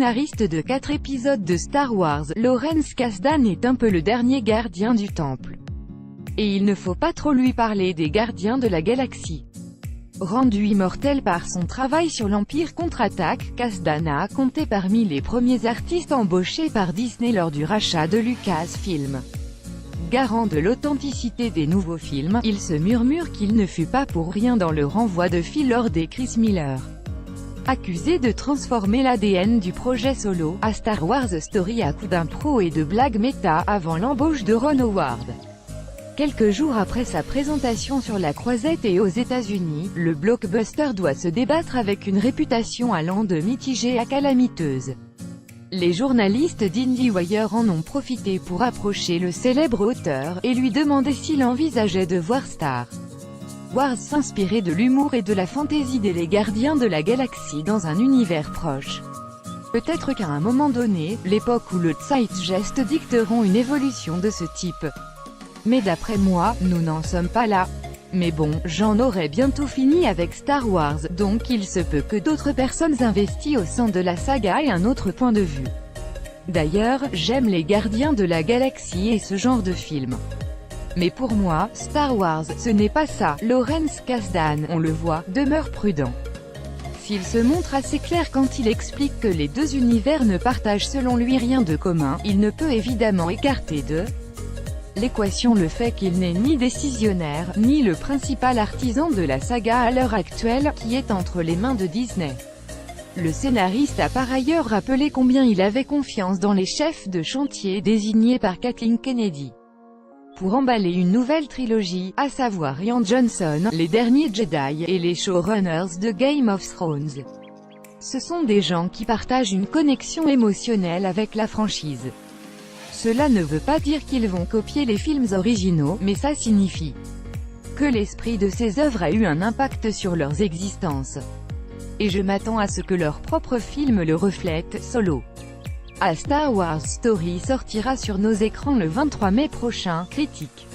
scénariste de 4 épisodes de Star Wars, Lawrence Kasdan est un peu le dernier gardien du temple. Et il ne faut pas trop lui parler des gardiens de la galaxie. Rendu immortel par son travail sur l'Empire contre-attaque, Kasdan a compté parmi les premiers artistes embauchés par Disney lors du rachat de Lucasfilm. Garant de l'authenticité des nouveaux films, il se murmure qu'il ne fut pas pour rien dans le renvoi de Phil Lord et Chris Miller. Accusé de transformer l'ADN du projet Solo, A Star Wars Story à coups d'impro et de blagues méta avant l'embauche de Ron Howard. Quelques jours après sa présentation sur la Croisette et aux États-Unis, le blockbuster doit se débattre avec une réputation allant de mitigée à calamiteuse. Les journalistes d'IndieWire en ont profité pour approcher le célèbre auteur, et lui demander s'il envisageait de voir Star Wars s'inspirer de l'humour et de la fantaisie des Gardiens de la Galaxie dans un univers proche. Peut-être qu'à un moment donné, l'époque où le Zeitgeist dicteront une évolution de ce type. Mais d'après moi, nous n'en sommes pas là. Mais bon, j'en aurai bientôt fini avec Star Wars, donc il se peut que d'autres personnes investies au sein de la saga aient un autre point de vue. D'ailleurs, j'aime les Gardiens de la Galaxie et ce genre de film. Mais pour moi, Star Wars, ce n'est pas ça. Lawrence Kasdan, on le voit, demeure prudent. S'il se montre assez clair quand il explique que les deux univers ne partagent selon lui rien de commun, il ne peut évidemment écarter de l'équation le fait qu'il n'est ni décisionnaire, ni le principal artisan de la saga à l'heure actuelle, qui est entre les mains de Disney. Le scénariste a par ailleurs rappelé combien il avait confiance dans les chefs de chantier désignés par Kathleen Kennedy pour emballer une nouvelle trilogie, à savoir Rian Johnson, Les Derniers Jedi, et les showrunners de Game of Thrones. Ce sont des gens qui partagent une connexion émotionnelle avec la franchise. Cela ne veut pas dire qu'ils vont copier les films originaux, mais ça signifie que l'esprit de ces œuvres a eu un impact sur leurs existences. Et je m'attends à ce que leur propre film le reflète. Solo, A Star Wars Story sortira sur nos écrans le 23 mai prochain. Critique.